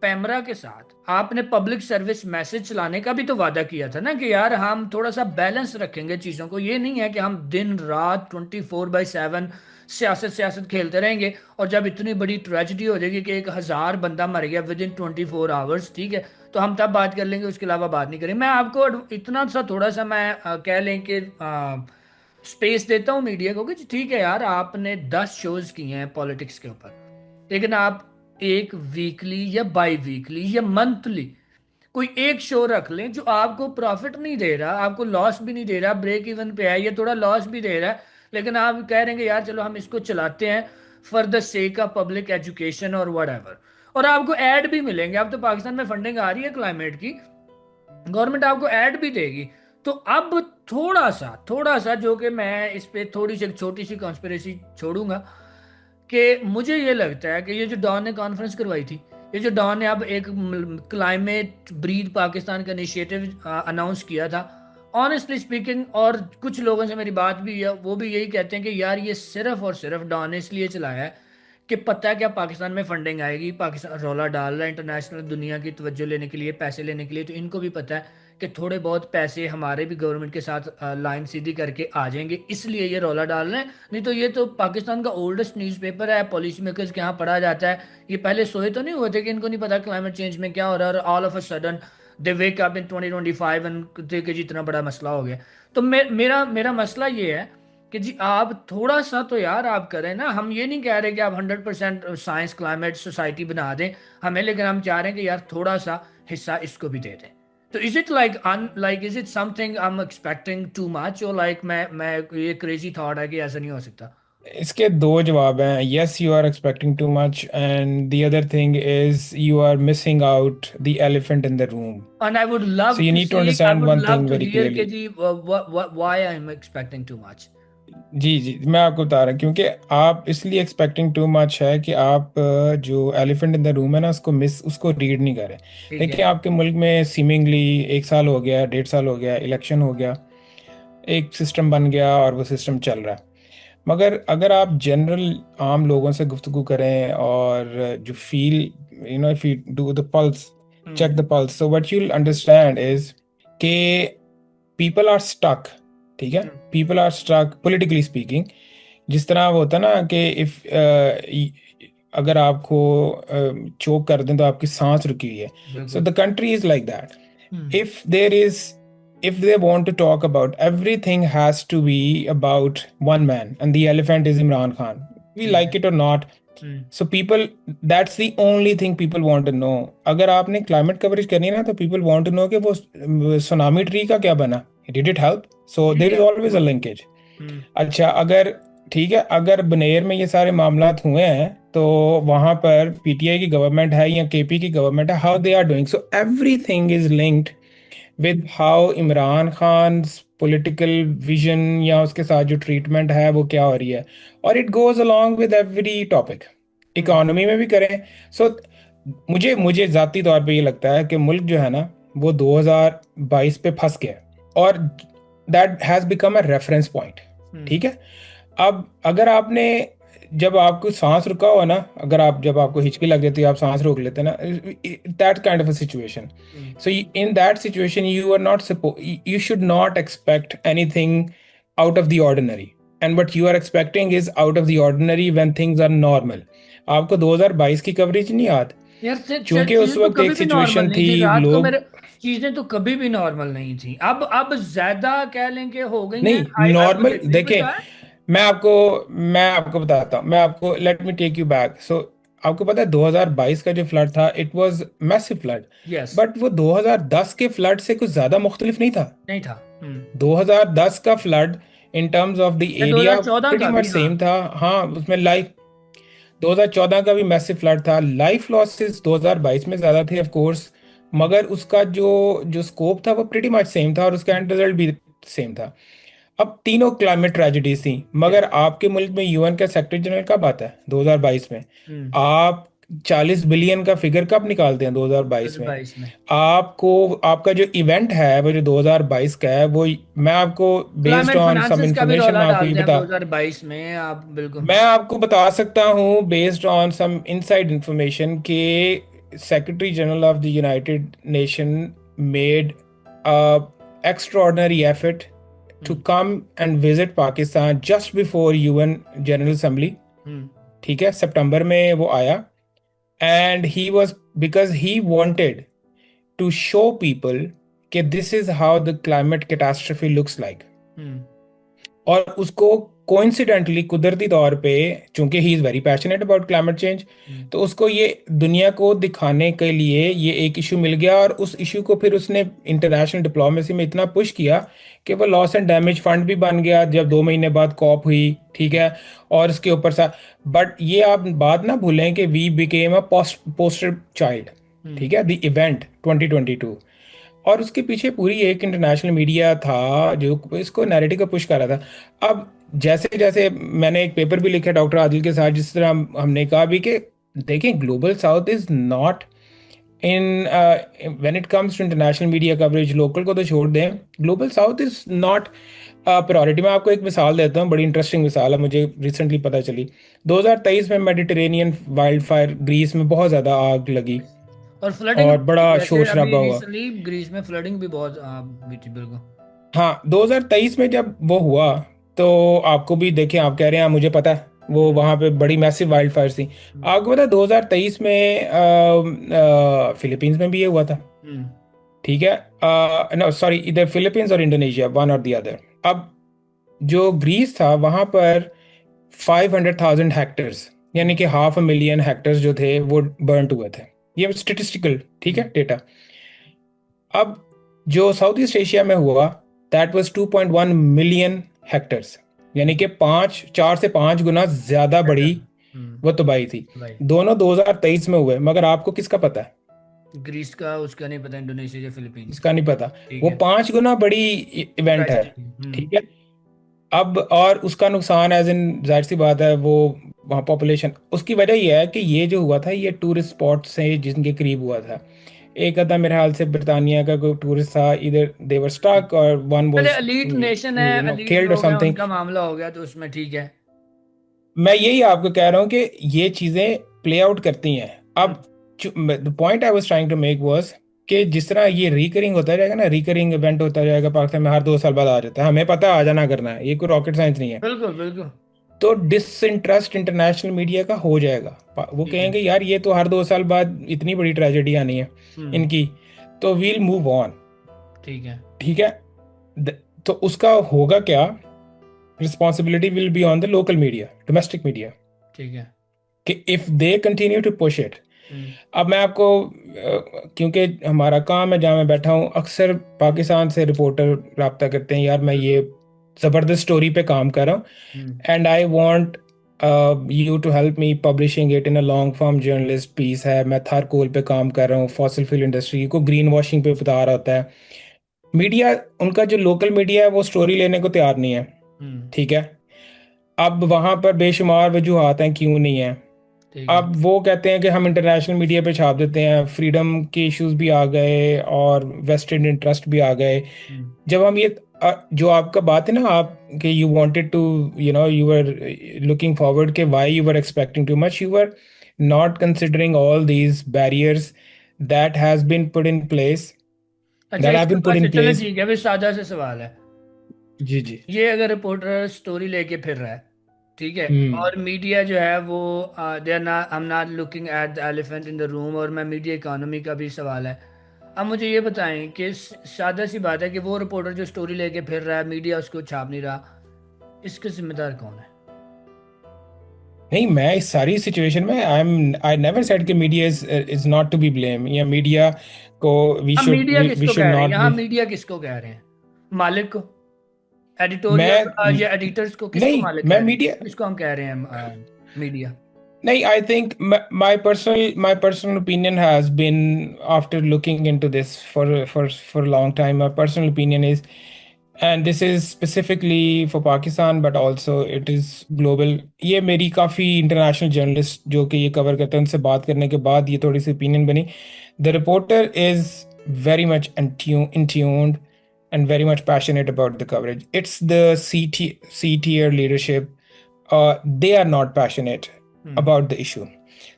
पैमरा के साथ आपने पब्लिक सर्विस मैसेज चलाने का भी तो वादा किया था ना कि यार हम थोड़ा सा बैलेंस रखेंगे चीज़ों को। ये नहीं है कि हम दिन रात 24/7 सियासत सियासत खेलते रहेंगे, और जब इतनी बड़ी ट्रेजेडी हो जाएगी कि 1,000 बंदा मर गया विद इन 24 आवर्स, ठीक है, तो हम तब बात कर लेंगे, उसके अलावा बात नहीं करेंगे। मैं आपको इतना सा थोड़ा सा मैं कह लें कि स्पेस देता हूँ मीडिया को कि जी ठीक है यार, आपने 10 शोज किए हैं पॉलिटिक्स के ऊपर, लेकिन आप एक वीकली या बाई वीकली या मंथली कोई एक शो रख लें जो आपको प्रॉफिट नहीं दे रहा, आपको लॉस भी नहीं दे रहा, ब्रेक इवन पे है, ये थोड़ा लॉस भी दे रहा है, लेकिन आप कह रहे हैं यार चलो हम इसको चलाते हैं for the sake of public education और वट, और आपको ऐड भी मिलेंगे। अब तो पाकिस्तान में फंडिंग आ रही है क्लाइमेट की, गवर्नमेंट आपको ऐड भी देगी। तो अब थोड़ा सा जो कि मैं इस पे थोड़ी सी एक छोटी सी कॉन्स्पिरेसी छोड़ूंगा, कि मुझे ये लगता है कि ये जो डॉन ने कॉन्फ्रेंस करवाई थी, ये जो डॉन ने अब एक क्लाइमेट ब्रीद पाकिस्तान का इनिशिएटिव अनाउंस किया था, ऑनेस्टली स्पीकिंग, और कुछ लोगों से मेरी बात भी है, वो भी यही कहते हैं कि यार ये सिर्फ और सिर्फ डॉन ने इसलिए चलाया है कि पता है क्या पाकिस्तान में फंडिंग आएगी, पाकिस्तान रौला डाल रहा है इंटरनेशनल दुनिया की तवज्जो लेने के लिए, पैसे लेने के लिए, तो इनको भी पता है कि थोड़े बहुत पैसे हमारे भी गवर्नमेंट के साथ लाइन सीधी करके आ जाएंगे, इसलिए ये रौला डाल रहे हैं। नहीं तो ये तो पाकिस्तान का ओल्डेस्ट न्यूज़पेपर है, पॉलिसी मेकर्स के यहाँ पढ़ा जाता है, ये पहले सोए तो नहीं हुए थे कि इनको नहीं पता क्लाइमेट चेंज में क्या हो रहा है, और all of a sudden they wake up in 2025 and कि जी इतना बड़ा मसला हो गया। तो मेरा मेरा मसला ये है कि जी आप थोड़ा सा तो यार आप करें ना। हम ये नहीं कह रहे कि आप 100% साइंस क्लाइमेट सोसाइटी बना दें हमें, लेकिन हम चाह रहे हैं कि यार थोड़ा सा हिस्सा इसको भी दे दें। तो is it like like is it something I am expecting too much, और लाइक मैं ये क्रेजी थॉट है कि ऐसा नहीं हो सकता? इसके दो जवाब हैं, yes you are expecting too much, and the other thing is you are missing out the elephant in the room. And I would love so you to need to see, I understand would one love thing to very hear clearly. कि जी why I'm expecting too much. जी जी, मैं आपको बता रहा हूँ, क्योंकि आप इसलिए एक्सपेक्टिंग टू मच है कि आप जो एलिफेंट इन द रूम है ना, उसको रीड नहीं करें। ठीक है। देखिए, आपके मुल्क में सीमिंगली 1 साल हो गया, 1.5 साल हो गया, इलेक्शन हो गया, एक सिस्टम बन गया और वो सिस्टम चल रहा है। मगर अगर आप जनरल आम लोगों से गुफ्तगू करें और जो feel, if you do the pulse, check hmm. The pulse, so what you understand is के पीपल आर स्टक। ठीक है, hmm, people are stuck politically speaking. जिस तरह वो होता है ना कि इफ अगर आपको चोक कर दें तो आपकी सांस रुकी हुई है। सो बिल्कुल। The country is like that. Hmm. If there is, if they want to talk about, everything has to be about one man, and the elephant is Imran Khan, we ठीक है। like it or not. Hmm. So people, that's the only thing people want to know. अगर आपने क्लाइमेट कवरेज करनी है ना, तो people want to know कि वो सुनामी ट्री का क्या बना, did it help? So ठीक there है। is always a linkage. हम्म। अच्छा, अगर ठीक है, अगर बनेर में ये सारे मामलात हुए हैं तो वहां पर पीटीआई की गवर्नमेंट है या केपी की गवर्नमेंट है, how they are doing, so everything is linked with how Imran Khan political vision या उसके साथ जो ट्रीटमेंट है वो क्या हो रही है। और it goes along with every topic, hmm. Economy में भी करें। सो मुझे मुझे जाती तौर पे ये लगता है कि मुल्क जो है ना, वो 2022 पे फंस गया है, और that has become a reference point. Hmm. ठीक है, अब अगर आपने, जब आपको सांस रुका हो ना, अगर आप, जब आपको हिचकी लग जाती है, आप सांस रोक लेते हैं ना, that kind of a situation. Hmm. So in that situation you are not you should not expect anything out of the ordinary, and what you are expecting is out of the ordinary when things are normal. आपको 2022 की कवरेज नहीं याद? यार चूंकि उस चीजें तो वक्त कभी एक भी नॉर्मल सिचुएशन नहीं थी, थी रात को लोग, मेरे, चीजें तो कभी भी नॉर्मल नहीं थी। अब ज्यादा कह लें कि हो गई हैं। नहीं I would normal, agree with देखें, दैट। मैं आपको मैं आपको बताता हूँ, मैं आपको, let me take you back. So आपको पता है 2022 का जो फ्लड था, it was massive flood, yes. But वो 2010 के फ्लड से कुछ ज़्यादा मुख्तलिफ नहीं था। नहीं था। हम्म। 2010 का flood in terms of the या एरिया 2014 प्रीटी का मच भी, हाँ। सेम था। हाँ, उसमें लाइफ, 2014 का भी मैसिव फ्लड था, लाइफ लॉसेस 2022 में ज़्यादा थे ऑफ कोर्स, मगर उसका जो जो स्कोप था वो प्रीटी मच सेम था, और उसका एंड रिजल्ट भी सेम था। अब तीनों क्लाइमेट ट्रेजिडीज थी, यस। मगर आपके मुल्क में यूएन का सेक्रेटरी जनरल कब आता है? 2022 में। हम्म। आप 40 बिलियन का फिगर कब निकालते हैं? दो 2022 हजार में। बाईस में आपको आपका जो इवेंट है वो जो 2022 का है वो, मैं आपको based climate on some finances का भी इंफॉर्मेशन रौला मैं आपको ये डालते हैं बता 2022 में, आप बिल्कुल। मैं आपको बता सकता हूँ based on some inside information के secretary general of the United Nation made extraordinary effort to hmm. come and visit Pakistan just before UN General Assembly। Hmm. ठीक है, सितंबर में वो आया। And he was, because he wanted to show people कि this is how the climate catastrophe looks like. Hmm. और उसको कोइंसिडेंटली, कुदरती तौर पे, चूंकि he is very passionate about climate change, हम्म। तो उसको ये दुनिया को दिखाने के लिए ये एक इशू मिल गया। और उस इशू को फिर उसने इंटरनेशनल डिप्लोमेसी में इतना पुश किया कि वो लॉस एंड डैमेज फंड भी बन गया जब 2 महीने बाद कॉप हुई। ठीक है। और इसके ऊपर सा, बट ये आप बात ना भूलें कि we became a poster child. Hmm. ठीक है, द इवेंट 2022। और उसके पीछे पूरी एक इंटरनेशनल मीडिया था जो इसको नैरेटिव को पुश कर रहा था। अब जैसे जैसे मैंने एक पेपर भी लिखा डॉक्टर आदिल के साथ, जिस तरह हमने कहा भी कि देखें, global south is not in, when it comes to international media coverage, local को तो छोड़ दें, global south is not priority. मैं आपको एक मिसाल देता हूँ, बड़ी इंटरेस्टिंग मिसाल है, मुझे रिसेंटली पता चली। 2023 में मेडिटेरेनियन वाइल्ड फायर, ग्रीस में बहुत ज़्यादा आग लगी और फ्लडिंग और थी बड़ा वैसे, शोर अभी शराबा हुआ। रिसेंटली ग्रीस में फ्लडिंग भी बहुत हुई थी, बिल्कुल। हाँ, 2023 में जब वो हुआ, तो आपको भी देखें, आप कह रहे हैं मुझे पता है, वो हम्म। वहाँ पे बड़ी मैसिव वाइल्ड फायर थी। हम्म। आपको पता है 2023 में फिलीपींस में भी ये हुआ था। हम्म। ठीक है, नो सॉरी, इधर फिलीपींस और इंडोनेशिया, वन और द अदर। अब जो ग्रीस था वहाँ पर 500,000 हेक्टर्स, यानी कि 500,000 हेक्टर्स जो थे वो बर्न हुए थे। ये स्टेटिस्टिकल, ठीक है, हम्म। डेटा। अब जो साउथ ईस्ट एशिया में हुआ, दैट वाज 2.1 मिलियन हेक्टर्स, यानी कि 4 से 5 गुना ज्यादा ज्यादा। बड़ी हम्म। वो तबाही थी। भाई, दोनों 2023 में हुए, मगर आपको किसका पता है? ग्रीस का उसका नहीं पता, इंडोनेशिया या फिलीपींस इसका का। नहीं पता। ठीक वो है। 5 गुना बड़ी इवेंट है। ट्रेजेडी। हम्म। ठीक है। अब और उसका नुकसान, एज इन जाहिर सी बात है, वो वहाँ पॉपुलेशन, उसकी वजह यह है कि ये जो हुआ था ये टूरिस्ट स्पॉट से जिनके करीब हुआ था। एक आधा मेरे ख्याल से ब्रिटानिया का कोई टूरिस्ट था, इधर दे वर स्टक और वन चले, वाज अलीट नेशन है, अलीट किल्ड और लोग हैं, समथिंग। उनका मामला हो गया तो उसमें ठीक है। मैं यही आपको कह रहा हूँ कि ये चीजें प्ले आउट करती हैं। हम्म। अब the point I was trying to make was कि जिस तरह ये रिकरिंग होता जाएगा ना, रिकरिंग इवेंट होता जाएगा पाकिस्तान में, हर 2 साल बाद आ जाता है, हमें पता है आ जाना करना है, ये कोई रॉकेट साइंस नहीं है। बिल्कुल बिल्कुल। तो डिसइंटरेस्ट इंटरनेशनल मीडिया का हो जाएगा। वो ठीक है। कहेंगे यार ये तो हर 2 साल बाद इतनी बड़ी ट्रेजेडी आनी है हम्म। इनकी, तो वील मूव ऑन। ठीक है। ठीक है। तो उसका होगा क्या? Responsibility will be on the local media, domestic media, ठीक है। कि if they continue to push it. Hmm. अब मैं आपको क्योंकि हमारा काम है जहाँ मैं बैठा हूँ, अक्सर पाकिस्तान से रिपोर्टर रब्ता करते हैं, यार मैं ये बिल्कुल। ज़बरदस्त स्टोरी पे काम कर रहा हूँ hmm. And I want you to help me publishing it in a long form journalist piece है। मैं थारकोल पे काम कर रहा हूँ, फॉसिल फ्यूल इंडस्ट्री को ग्रीन वॉशिंग पे बता रहा होता है मीडिया। उनका जो लोकल मीडिया है वो स्टोरी लेने को तैयार नहीं है। हम्म। ठीक है। अब वहाँ पर बेशुमार वजूहात हैं क्यों नहीं है। ठीक है। अब वो कहते हैं कि हम इंटरनेशनल मीडिया पे छाप देते हैं, फ्रीडम के इश्यूज भी आ गए और वेस्टेड इंटरेस्ट भी आ गए। हम्म। जब हम ये जो आपका बात है ना, आप कि you wanted to, you were looking forward के why you were expecting too much, you were not considering all these barriers that has been put in place, अच्छा, दैट हैव बीन पुट अच्छा इन चलो प्लेस। ठीक है, अभी सादा से सवाल है। जी जी। ये अगर रिपोर्टर स्टोरी लेके फिर रहा है, ठीक है, हम्म। और मीडिया जो है वो they are not, I am not looking at the elephant in the room, और मैं मीडिया इकोनॉमी का भी सवाल है। अब मुझे ये बताएं कि सादा सी बात है कि वो रिपोर्टर जो स्टोरी लेके फिर रहा है, मीडिया उसको छाप नहीं रहा, इसके जिम्मेदार कौन है? नहीं, मैं इस सारी सिचुएशन में आई नेवर सेड कि media is not to be blame, या मीडिया को वी अब शुड मीडिया वी किसको शुड कह रहे हैं नॉट यहाँ, बी। मीडिया किसको कह रहे हैं? मालिक को? मैं एडिटोरियल या एडिटर्स को? किसको नहीं, मालिक मैं कह रहे हैं, मीडिया किसको हम कह रहे हैं मीडिया? नहीं, I think my personal opinion has been, after looking into this for a long time, my personal opinion is and this is specifically for Pakistan but also it is global. ये मेरी काफ़ी इंटरनेशनल जर्नलिस्ट जो कि ये कवर करते हैं उनसे बात करने के बाद ये थोड़ी सी ओपिनियन बनी। The reporter is very much in tuned and very much passionate about the coverage. It's the C tier leadership. They are not passionate hmm. about the issue.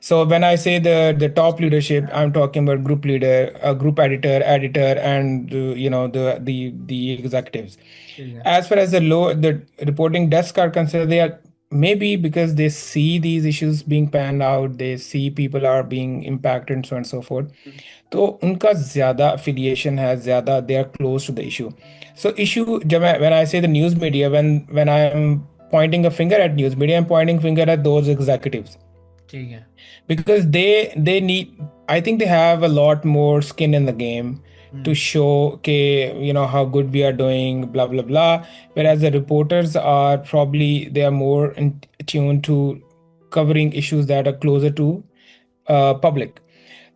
So when I say the top leadership, I'm हाँ। talking about group leader, group editor, and the executives. ठीक है। As far as the reporting desk are concerned, they are maybe because they see these issues being panned out, they see people are being impacted and so on and so forth. हम्म। तो उनका ज़्यादा affiliation है, ज़्यादा they are close to the issue. So issue जब मैं when I say the news media, when I am pointing a finger at news media, I'm pointing finger at those executives ठीक है। because they need, I think they have a lot more skin in the game to hmm. show okay, you know, how good we are doing, blah blah blah, whereas the reporters are probably they are more in tune to covering issues that are closer to public.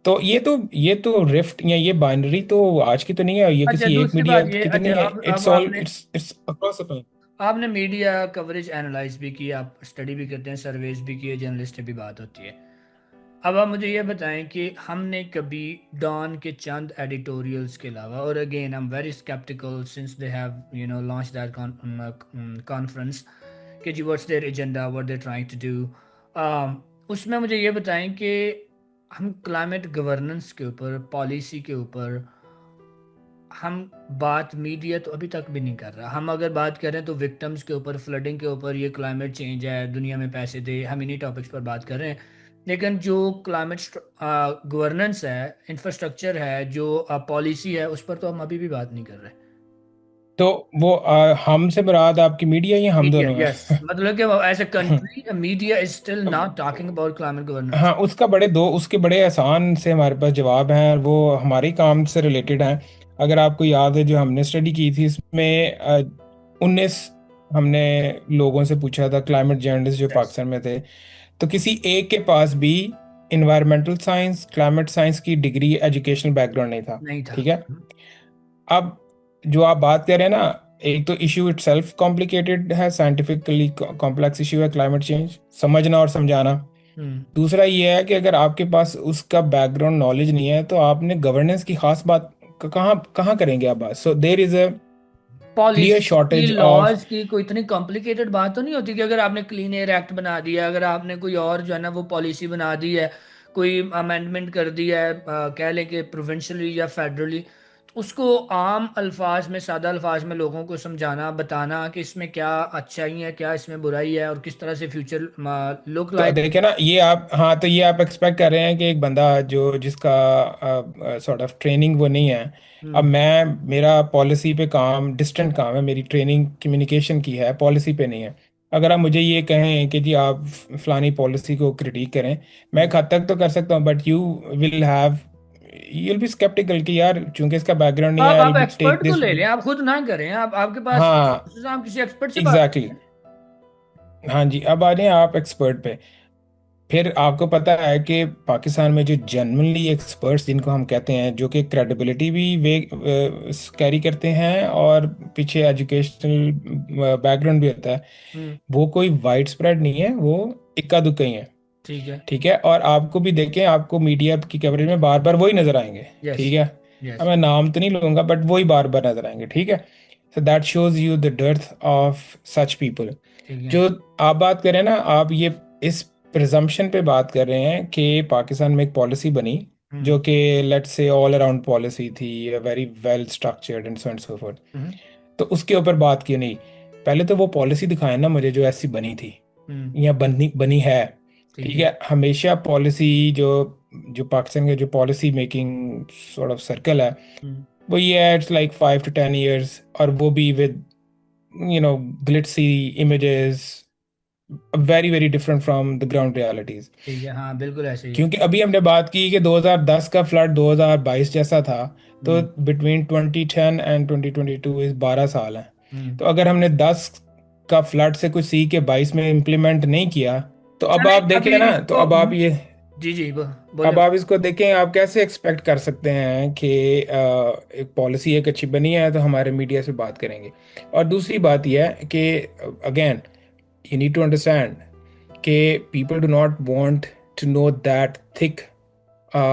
तो ये तो रिफ्ट या ये बाइनरी तो आज की तो नहीं है, ये अच्छा, किसी एक दूसरी मीडिया बात ये, की तो अच्छा नहीं है, अब इट्स ऑल आपने इट्स अक्रॉस द। आपने मीडिया कवरेज एनालाइज भी की, आप स्टडी भी करते हैं, सर्वेज भी किए, जर्नलिस्ट से भी बात होती है। अब आप मुझे ये बताएं कि हमने कभी डॉन के चंद एडिटोरियल्स के अलावा, और again I am very sceptical since they have launch that conference, कि जी what's their agenda, what they trying to do, उसमें मुझे ये बताएं कि हम क्लाइमेट गवर्नेंस के ऊपर, पॉलिसी के ऊपर, हम बात मीडिया तो अभी तक भी नहीं कर रहा। हम अगर बात करें तो विक्टिम्स के ऊपर, फ्लडिंग के ऊपर, ये क्लाइमेट चेंज है, दुनिया में पैसे दे, हम इन्हीं टॉपिक्स पर बात कर रहे हैं। लेकिन जो क्लाइमेट गवर्नेंस है, इंफ्रास्ट्रक्चर है, जो पॉलिसी है, उस पर तो हम अभी भी बात नहीं कर रहे। तो वो हमसे मुराद आपकी मीडिया या हम मीडिया, दोनों यस, हैं? मतलब कि as a country media is still not talking about climate हाँ, गवर्नेंस। उसके बड़े आसान से हमारे पास जवाब हैं और वो हमारे ही काम से रिलेटेड हैं। अगर आपको याद है जो हमने स्टडी की थी इसमें 19 हमने लोगों से पूछा था, क्लाइमेट जर्नलिस्ट जो यस। पाकिस्तान में थे, तो किसी एक के पास भी इन्वायरमेंटल साइंस, क्लाइमेट साइंस की डिग्री, एजुकेशनल बैकग्राउंड नहीं था। नहीं था। ठीक है। अब जो आप बात कर रहे हैं ना, एक तो इशू इटसेल्फ कॉम्प्लिकेटेड है, साइंटिफिकली कॉम्प्लेक्स इशू है क्लाइमेट चेंज, समझना और समझाना। हम्म। दूसरा ये है कि अगर आपके पास उसका बैकग्राउंड नॉलेज नहीं है तो आपने गवर्नेंस की खास बात कहाँ कहाँ करेंगे आप बात। So there is a clear policy की, शॉर्टेज ऑफ। लॉज की कोई इतनी कॉम्प्लिकेटेड बात तो नहीं होती कि अगर आपने क्लीन एयर एक्ट बना दिया, अगर आपने कोई और जो है ना वो पॉलिसी बना दी है, कोई अमेंडमेंट कर दिया है, कह लें कि प्रोविंशियली या फेडरली, तो उसको आम अल्फाज में, सादा अल्फाज में लोगों को समझाना, बताना कि इसमें क्या अच्छाई है, क्या इसमें बुराई है, और किस तरह से फ्यूचर लुक तो लाइक। देखिए ना, ये आप, हाँ, तो ये आप एक्सपेक्ट कर रहे हैं कि एक बंदा जो जिसका सॉर्ट ऑफ ट्रेनिंग वो नहीं है। अब हम्म। मैं, मेरा पॉलिसी पे काम, डिस्टेंट काम है, मेरी ट्रेनिंग कम्युनिकेशन की है, पॉलिसी पे नहीं है। अगर आप मुझे ये कहें कि जी आप फलानी पॉलिसी को क्रिटिक करें, मैं एक हद तक तो कर सकता हूँ, but will have you will be sceptical कि यार चूंकि इसका बैकग्राउंड नहीं है, आई आप विल टेक एक्सपर्ट को दिस। ले लें, आप खुद ना करें, आप आपके पास हाँ, resources हैं, आप किसी एक्सपर्ट से बात एग्जैक्टली करें। exactly. हाँ जी, अब आ जाए आप एक्सपर्ट पे। फिर आपको पता है कि पाकिस्तान में जो जेन्युइनली एक्सपर्ट्स जिनको हम कहते हैं, जो कि क्रेडिबिलिटी भी वे कैरी करते हैं और पीछे एजुकेशनल बैकग्राउंड भी होता है, हम्म। वो कोई वाइड स्प्रेड नहीं है, वो इक्का दुक्का ही है। ठीक है। ठीक है। और आपको भी देखें, आपको मीडिया की कवरेज में बार बार वही नजर आएंगे। यस। ठीक है। अब यस। मैं नाम तो नहीं लूंगा बट वही बार बार नजर आएंगे। ठीक है। So that shows you the dearth of such people. ठीक है। जो आप बात करें ना, आप ये इस प्रिजम्पशन पे बात कर रहे हैं कि पाकिस्तान में एक पॉलिसी बनी हम्म। जो कि let's say all around policy थी, very well structured and so forth, hmm. तो उसके ऊपर बात क्यों नहीं? पहले तो वो पॉलिसी दिखाएं ना मुझे जो ऐसी बनी थी हम्म। या बनी बनी है। ठीक ठीक है। है। हमेशा पॉलिसी जो जो पाकिस्तान के जो policy making sort of circle है, हम्म। वो ये है इट्स लाइक 5 to 10 years, और वो भी with glitzy images, very very different from the ground realities. ठीक है, हाँ बिल्कुल ऐसे ही है। क्योंकि अभी हमने बात की कि 2010 का फ्लड 2022 जैसा था, तो हम्म। बिटवीन 2010 एंड 2022 इस 12 साल हैं। हम्म। तो अगर हमने 10 का फ्लड से कुछ सीख के 22 में इम्प्लीमेंट नहीं किया, तो अब चले आप अभी देखें ना, तो इसको अब आप ये, जी जी, अब बोले। आप इसको देखें, आप कैसे एक्सपेक्ट कर सकते हैं कि एक पॉलिसी एक अच्छी बनी है तो हमारे मीडिया से बात करेंगे। और दूसरी बात यह है कि again you need to understand कि people do not want to know that thick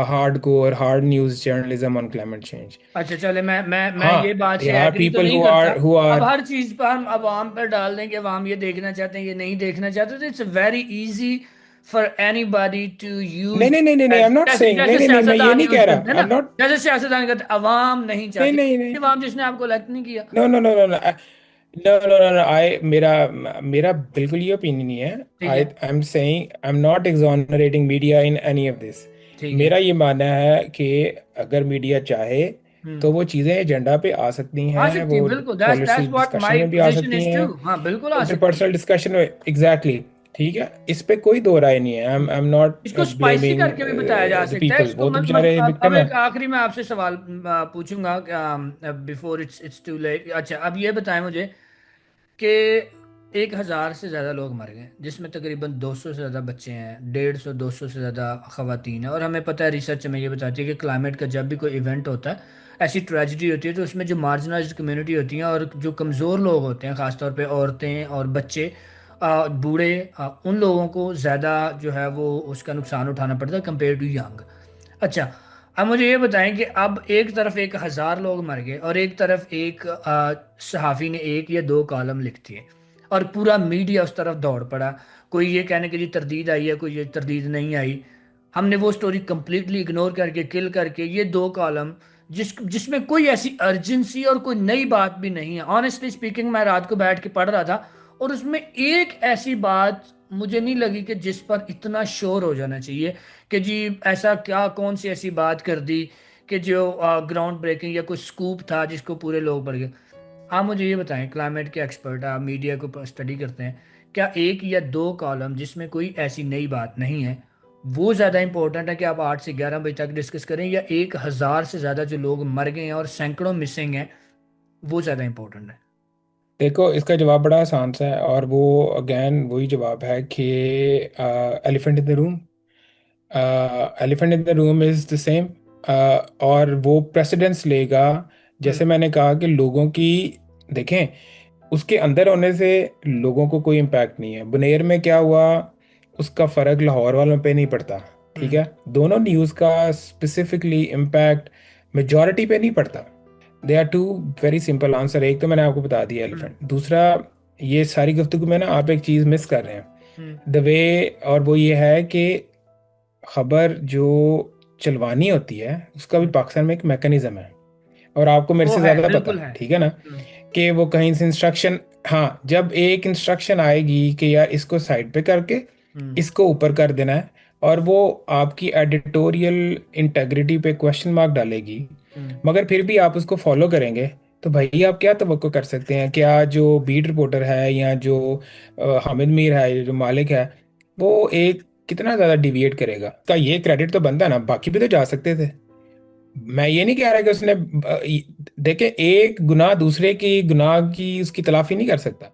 hardcore hard news journalism on climate change. अच्छा चले, मैं ये हाँ, बात से there are एग्री तो people नहीं who करता। are who अब are हर चीज पर हम अवाम पर डाल दें कि अवाम ये देखना चाहते हैं, ये नहीं देखना चाहते, तो it's very easy for anybody to नहीं यूज। नहीं नहीं नहीं नहीं, I'm not जैसे saying, नहीं जैसे नहीं नहीं, मैं ये सियासतदान नहीं यूज कह करते हैं रहा, ना, I'm not, जैसे सियासतदान कहते हैं अवाम नहीं नहीं चाहती, नहीं नहीं, अवाम जिसने आपको इलेक्ट नहीं किया। no no no no no no no no no, I मेरा मेरा बिल्कुल ये ओपिनियन नहीं है। ठीक I है। I'm saying I'm not exonerating media in any of this. ठीक है। मेरा ये मानना है कि अगर मीडिया चाहे हम्म। तो वो चीज़ें एजेंडा पे आ सकती आ हैं, सकती है, वो बिल्कुल, that's policy what discussion my में भी आ पोजीशन सकती इज टू। हैं, हाँ बिल्कुल आ सकती है। इंटरपर्सनल डिस्कशन में, एग्जैक्टली ठीक है, इस पे कोई दो राय नहीं है। आई एम नॉट इसको स्पाइसी ब्लेमिंग करके भी बताया जा द सकता है पीपल, इसको। वो तो मतलब बेचारे अब विक्टिम है। एक आखिरी मैं आपसे सवाल पूछूंगा, बिफोर इट्स टू लेट। अच्छा अब ये बताएं मुझे कि 1,000 से ज़्यादा लोग मर गए, जिसमें तकरीबन 200 से ज़्यादा बच्चे हैं, 150 200 से ज़्यादा खवातीन हैं। और हमें पता है, रिसर्च में ये बताती है कि क्लाइमेट का जब भी कोई इवेंट होता है, ऐसी ट्रेजिडी होती है, तो उसमें जो मार्जिनलाइज्ड कम्युनिटी होती हैं और जो कमज़ोर लोग होते हैं, ख़ासतौर पे औरतें और बच्चे, बूढ़े, उन लोगों को ज़्यादा जो है वो उसका नुकसान उठाना पड़ता है कंपेयर टू यंग। अच्छा, अब मुझे ये बताएं कि अब एक तरफ 1,000 लोग मर गए और एक तरफ एक सहाफ़ी ने एक या दो कॉलम लिख दिए और पूरा मीडिया उस तरफ दौड़ पड़ा। कोई ये कहने के लिए तरदीद आई है, कोई ये तरदीद नहीं आई। हमने वो स्टोरी कंप्लीटली इग्नोर करके, किल करके, ये दो कॉलम जिसमें कोई ऐसी अर्जेंसी और कोई नई बात भी नहीं है। ऑनेस्टली स्पीकिंग, मैं रात को बैठ के पढ़ रहा था और उसमें एक ऐसी बात मुझे नहीं लगी कि जिस पर इतना शोर हो जाना चाहिए कि जी ऐसा क्या, कौन सी ऐसी बात कर दी कि जो ग्राउंड ब्रेकिंग या कोई स्कूप था जिसको पूरे लोग पढ़ गए। आप मुझे ये बताएं, क्लाइमेट के एक्सपर्ट, आप मीडिया को स्टडी करते हैं, क्या एक या दो कॉलम जिसमें कोई ऐसी नई बात नहीं है वो ज़्यादा इंपॉर्टेंट है कि आप 8 से 11 बजे तक डिस्कस करें, या 1,000 से ज़्यादा जो लोग मर गए हैं और सैकड़ों मिसिंग हैं वो ज़्यादा इंपॉर्टेंट है? देखो, इसका जवाब बड़ा आसान सा है, और वो अगेन वही जवाब है कि elephant in the room, elephant in the room is the same. और वो प्रेसिडेंस लेगा। हम्म। जैसे मैंने कहा कि लोगों की, देखें, उसके अंदर होने से लोगों को कोई इम्पैक्ट नहीं है। बुनेर में क्या हुआ, उसका फर्क लाहौर वालों पे नहीं पड़ता। ठीक हम्म। है, दोनों न्यूज़ का स्पेसिफिकली इम्पैक्ट मेजॉरिटी पे नहीं पड़ता। They are two very simple answer. एक तो मैंने आपको बता दिया हम्म। एलिफेंट, दूसरा ये सारी गुफ्तगू में ना आप एक चीज़ मिस कर रहे हैं, हम्म। The way. और वो ये है कि खबर जो चलवानी होती है उसका भी हम्म। पाकिस्तान में एक मैकेनिज्म है, और आपको मेरे वो से है, ज़्यादा पता बिल्कुल है, है। ठीक है ना, हम्म। कि वो कहीं से इंस्ट्रक्शन, हाँ, जब एक इंस्ट्रक्शन आएगी कि यार इसको साइड पे करके हम्म। इसको ऊपर कर देना है, और वो आपकी एडिटोरियल इंटेग्रिटी पे क्वेश्चन मार्क डालेगी, हम्म। मगर फिर भी आप उसको फॉलो करेंगे, तो भाई आप क्या तवक्को कर सकते हैं? क्या जो बीट रिपोर्टर है या जो हामिद मीर है, जो मालिक है, वो एक कितना ज़्यादा डिविएट करेगा? का ये क्रेडिट तो बनता है ना, बाकी भी तो जा सकते थे। मैं ये नहीं कह रहा कि उसने देखे, एक गुनाह दूसरे की गुनाह की उसकी तलाफी नहीं कर सकता।